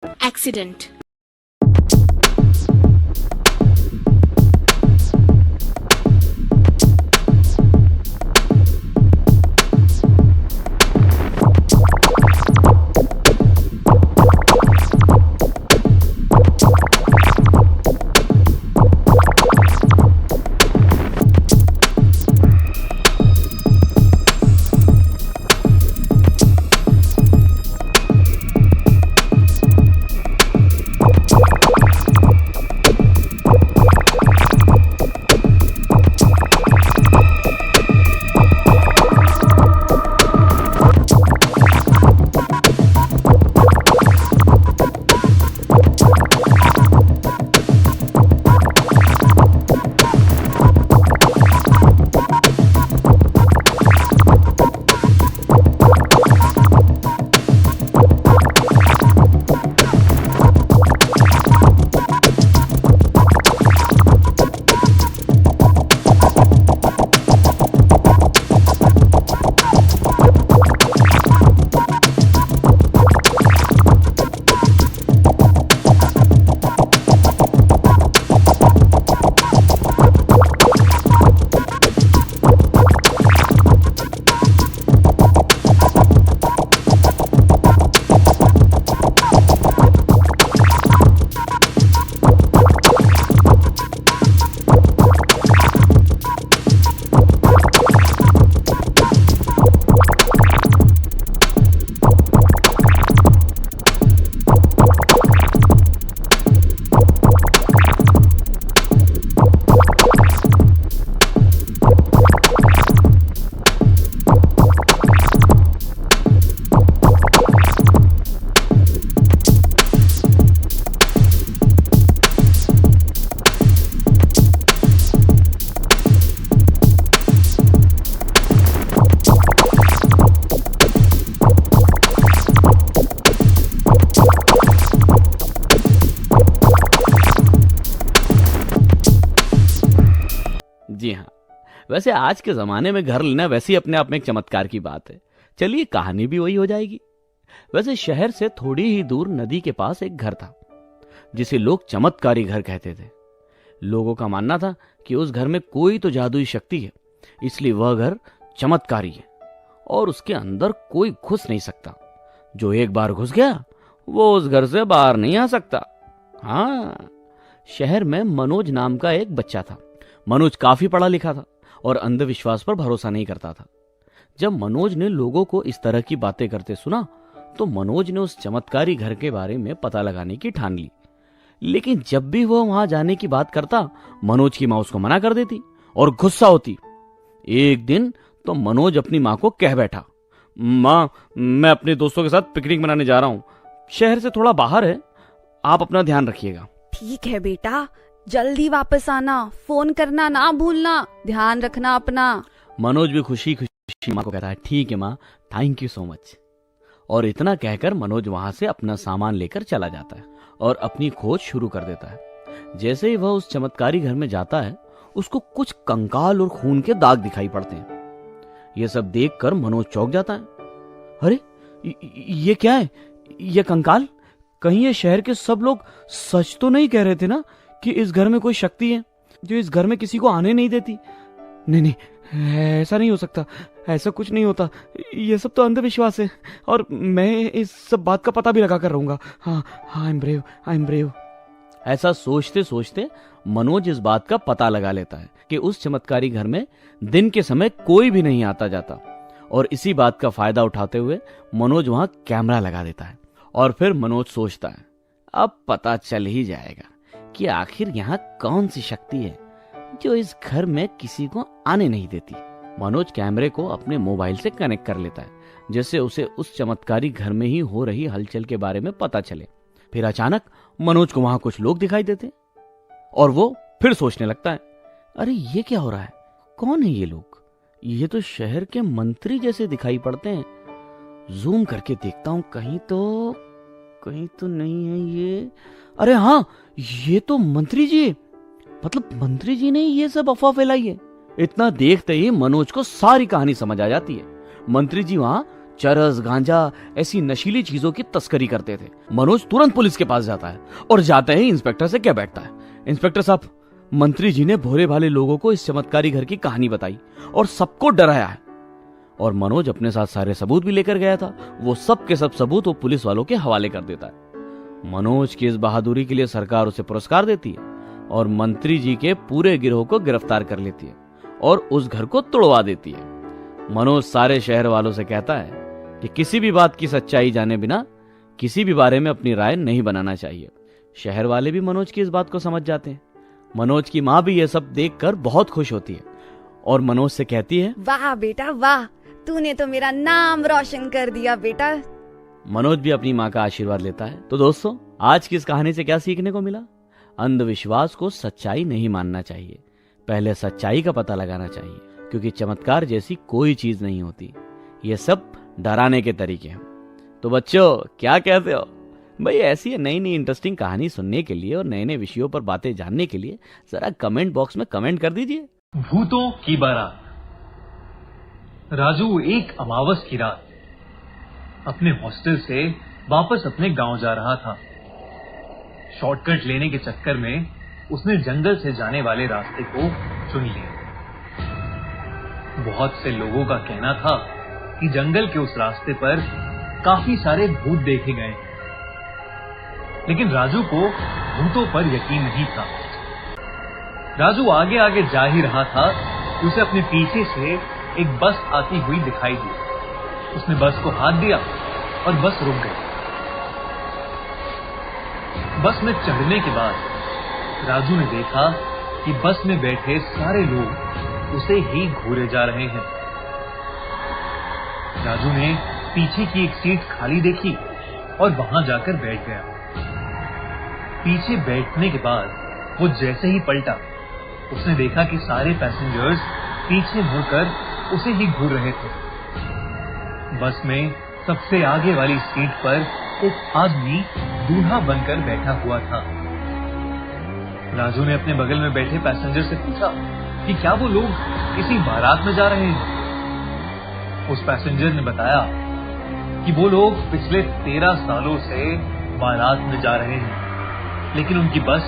accident. जी हाँ, वैसे आज के जमाने में घर लेना वैसे ही अपने आप में एक चमत्कार की बात है। चलिए कहानी भी वही हो जाएगी। वैसे शहर से थोड़ी ही दूर नदी के पास एक घर था जिसे लोग चमत्कारी घर कहते थे। लोगों का मानना था कि उस घर में कोई तो जादुई शक्ति है, इसलिए वह घर चमत्कारी है और उसके अंदर कोई घुस नहीं सकता। जो एक बार घुस गया वो उस घर से बाहर नहीं आ सकता। हाँ, शहर में मनोज नाम का एक बच्चा था। मनोज काफी पढ़ा लिखा था और अंधविश्वास पर भरोसा नहीं करता था। जब मनोज ने लोगों को इस तरह की बातें करते सुना तो मनोज ने उस चमत्कारी घर के बारे में पता लगाने की ठान ली। लेकिन जब भी वह वहां जाने की बात करता, मनोज की माँ उसको मना कर देती और गुस्सा होती। एक दिन तो मनोज अपनी माँ को कह बैठा, माँ, मैं अपने दोस्तों के साथ पिकनिक मनाने जा रहा हूँ, शहर से थोड़ा बाहर है, आप अपना ध्यान रखिएगा। ठीक है बेटा, जल्दी वापस आना, फोन करना ना भूलना, ध्यान रखना अपना। मनोज भी खुशी खुशी माँ को कहता है, ठीक है माँ, थैंक यू सो मच। और इतना कहकर मनोज वहां से अपना सामान लेकर चला जाता है और अपनी खोज शुरू कर देता है। जैसे ही वह उस चमत्कारी घर में जाता है, उसको कुछ कंकाल और खून के दाग दिखाई पड़ते हैं। यह सब देखकर मनोज चौंक जाता है। अरे ये क्या है? ये कंकाल? कहीं ये शहर के सब लोग सच तो नहीं कह रहे थे ना कि इस घर में कोई शक्ति है जो इस घर में किसी को आने नहीं देती? नहीं नहीं, ऐसा नहीं हो सकता, ऐसा कुछ नहीं होता, ये सब तो अंधविश्वास है और मैं इस सब बात का पता भी लगा कर रहूंगा। हाँ हाँ, आई एम ब्रेव। ऐसा सोचते सोचते मनोज इस बात का पता लगा लेता है कि उस चमत्कारी घर में दिन के समय कोई भी नहीं आता जाता, और इसी बात का फायदा उठाते हुए मनोज वहां कैमरा लगा देता है। और फिर मनोज सोचता है, अब पता चल ही जाएगा कि आखिर यहाँ कौन सी शक्ति है जो इस घर में किसी को आने नहीं देती। मनोज कैमरे को अपने मोबाइल से कनेक्ट कर लेता है, जिससे उसे उस चमत्कारी घर में ही हो रही हलचल के बारे में पता चले। फिर अचानक मनोज को वहां कुछ लोग दिखाई देते और वो फिर सोचने लगता है, अरे ये क्या हो रहा है? कौन है ये लोग? ये तो शहर के मंत्री जैसे दिखाई पड़ते हैं। जूम करके देखता हूं, कहीं तो नहीं है ये। अरे हाँ, ये तो मंत्री जी, मतलब मंत्री जी ने ये सब अफवाह फैलाई है। इतना देखते ही मनोज को सारी कहानी समझ आ जाती है। मंत्री जी वहां चरस, गांजा, ऐसी नशीली चीजों की तस्करी करते थे। मनोज तुरंत पुलिस के पास जाता है और जाते ही इंस्पेक्टर से क्या बैठता है, इंस्पेक्टर साहब, मंत्री जी ने भोले भाले लोगों को इस चमत्कारी घर की कहानी बताई और सबको डराया है। और मनोज अपने साथ सारे सबूत भी लेकर गया था। वो सब के सब सबूत वो पुलिस वालों के हवाले कर देता है। मनोज की इस बहादुरी के लिए सरकार उसे पुरस्कार देती है और मंत्री जी के पूरे गिरोह को गिरफ्तार कर लेती है और उस घर को तोड़वा देती है। मनोज सारे शहर वालों से कहता है कि किसी भी बात की सच्चाई जाने बिना किसी भी बारे में अपनी राय नहीं बनाना चाहिए। शहर वाले भी मनोज की इस बात को समझ जाते हैं। मनोज की माँ भी यह सब देखकर बहुत खुश होती है और मनोज से कहती है, वाह बेटा वाह, तूने तो मेरा नाम रोशन कर दिया बेटा। मनोज भी अपनी माँ का आशीर्वाद लेता है। तो दोस्तों, आज की इस कहानी से क्या सीखने को मिला? अंधविश्वास को सच्चाई नहीं मानना चाहिए, पहले सच्चाई का पता लगाना चाहिए, क्योंकि चमत्कार जैसी कोई चीज नहीं होती। ये सब डराने के तरीके हैं। तो बच्चों, क्या कहते हो भाई? ऐसी नई नई इंटरेस्टिंग कहानी सुनने के लिए और नए नए विषयों पर बातें जानने के लिए जरा कमेंट बॉक्स में कमेंट कर दीजिए। भूतों की बारात। राजू एक अमावस की रात अपने हॉस्टल से वापस अपने गांव जा रहा था। शॉर्टकट लेने के चक्कर में उसने जंगल से जाने वाले रास्ते को चुन लिया। बहुत से लोगों का कहना था कि जंगल के उस रास्ते पर काफी सारे भूत देखे गए, लेकिन राजू को भूतों पर यकीन नहीं था। राजू आगे आगे जा ही रहा था कि उसे अपने पीछे से एक बस आती हुई दिखाई दी। उसने बस को हाथ दिया और बस रुक गई। बस में चढ़ने के बाद राजू ने देखा कि बस में बैठे सारे लोग उसे ही घूरे जा रहे हैं। राजू ने पीछे की एक सीट खाली देखी और वहां जाकर बैठ गया। पीछे बैठने के बाद वो जैसे ही पलटा, उसने देखा कि सारे पैसेंजर्स पीछे मुड़कर उसे ही घूर रहे थे। बस में सबसे आगे वाली सीट पर एक आदमी दूल्हा बनकर बैठा हुआ था। राजू ने अपने बगल में बैठे पैसेंजर से पूछा कि क्या वो लोग किसी बारात में जा रहे हैं। उस पैसेंजर ने बताया कि वो लोग पिछले 13 सालों से बारात में जा रहे हैं, लेकिन उनकी बस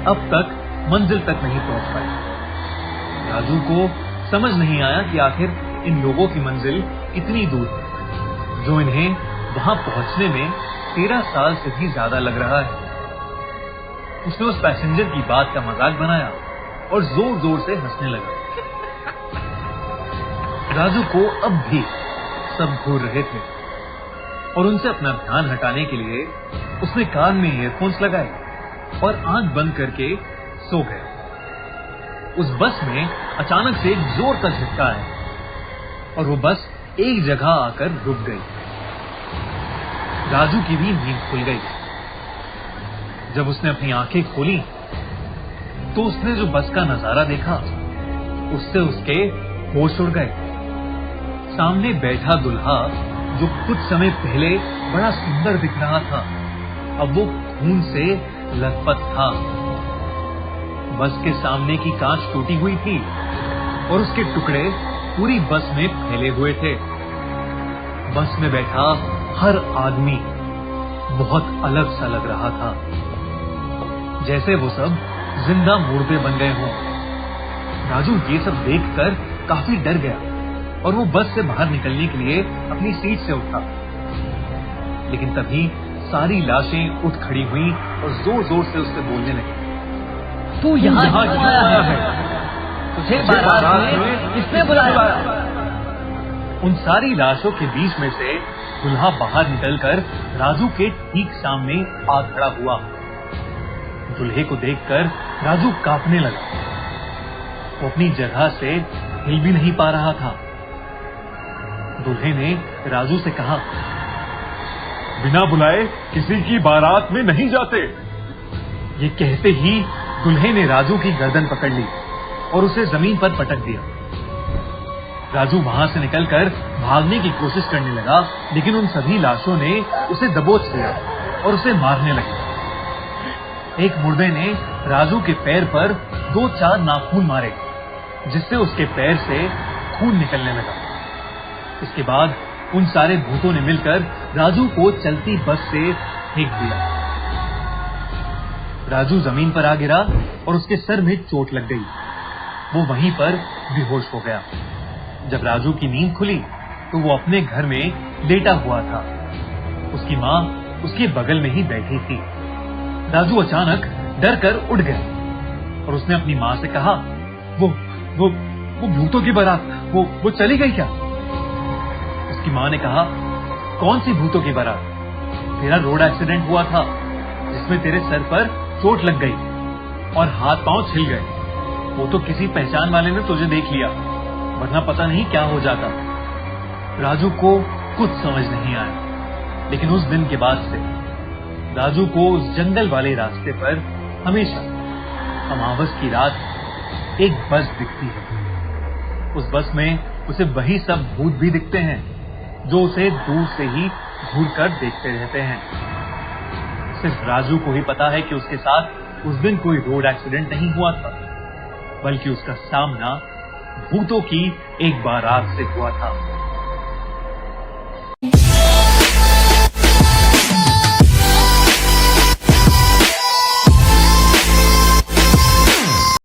अब तक मंजिल तक नहीं पहुंच पाई। राजू को समझ नहीं आया कि आखिर इन लोगों की मंजिल कितनी दूर है, जो इन्हें वहां पहुंचने में 13 साल से भी ज्यादा लग रहा है। उसने उस पैसेंजर की बात का मजाक बनाया और जोर जोर से हंसने लगा। राजू को अब भी सब घूर रहे थे और उनसे अपना ध्यान हटाने के लिए उसने कान में ईयरफोन्स लगाए और आंख बंद करके सो गया। उस बस में अचानक से एक जोर का झटका आया और वो बस एक जगह आकर रुक गई। राजू की भी नींद खुल गई। जब उसने अपनी आंखें खोली तो उसने जो बस का नजारा देखा, उससे उसके होश उड़ गए। सामने बैठा दुल्हा, जो कुछ समय पहले बड़ा सुंदर दिख रहा था, अब वो खून से लथपथ था। बस के सामने की कांच टूटी हुई थी और उसके टुकड़े पूरी बस में फैले हुए थे। बस में बैठा हर आदमी बहुत अलग सा लग रहा था, जैसे वो सब जिंदा मुर्दे बन गए हों। राजू ये सब देखकर काफी डर गया और वो बस से बाहर निकलने के लिए अपनी सीट से उठा, लेकिन तभी सारी लाशें उठ खड़ी हुई और जोर जोर से उससे बोलने लगी। तू यहाँ क्यों आया है? तुझे बारात में किसने बुलाया? उन सारी लाशों के बीच में से दुल्हा बाहर निकलकर राजू के ठीक सामने आ खड़ा हुआ। दुल्हे को देखकर राजू कांपने लगा। वो अपनी जगह से हिल भी नहीं पा रहा था। दुल्हे ने राजू से कहा, बिना बुलाए किसी की बारात में नहीं जाते। ये कहते ही दुल्हे ने राजू की गर्दन पकड़ ली और उसे जमीन पर पटक दिया। राजू वहां से निकलकर भागने की कोशिश करने लगा, लेकिन उन सभी लाशों ने उसे दबोच लिया और उसे मारने लगे। एक मुर्दे ने राजू के पैर पर 2-4 नाखून मारे, जिससे उसके पैर से खून निकलने लगा। इसके बाद उन सारे भूतों ने मिलकर राजू को चलती बस से फेंक दिया। राजू जमीन पर आ गिरा और उसके सर में चोट लग गई। वो वहीं पर बेहोश हो गया। जब राजू की नींद खुली तो वो अपने घर में लेटा हुआ था। उसकी माँ उसके बगल में ही बैठी थी। राजू अचानक डर कर उठ गया और उसने अपनी माँ से कहा, वो भूतों की बारात वो चली गई क्या? उसकी माँ ने कहा, कौन सी भूतों की बारात? तेरा रोड एक्सीडेंट हुआ था जिसमें तेरे सर पर चोट लग गई और हाथ पांव छिल गए। वो तो किसी पहचान वाले ने तुझे देख लिया, वरना पता नहीं क्या हो जाता। राजू को कुछ समझ नहीं आया, लेकिन उस दिन के बाद से राजू को उस जंगल वाले रास्ते पर हमेशा अमावस की रात एक बस दिखती है। उस बस में उसे वही सब भूत भी दिखते हैं जो उसे दूर से ही घूर कर देखते रहते हैं। सिर्फ राजू को ही पता है कि उसके साथ उस दिन कोई रोड एक्सीडेंट नहीं हुआ था, बल्कि उसका सामना भूतों की एक बारात से हुआ था।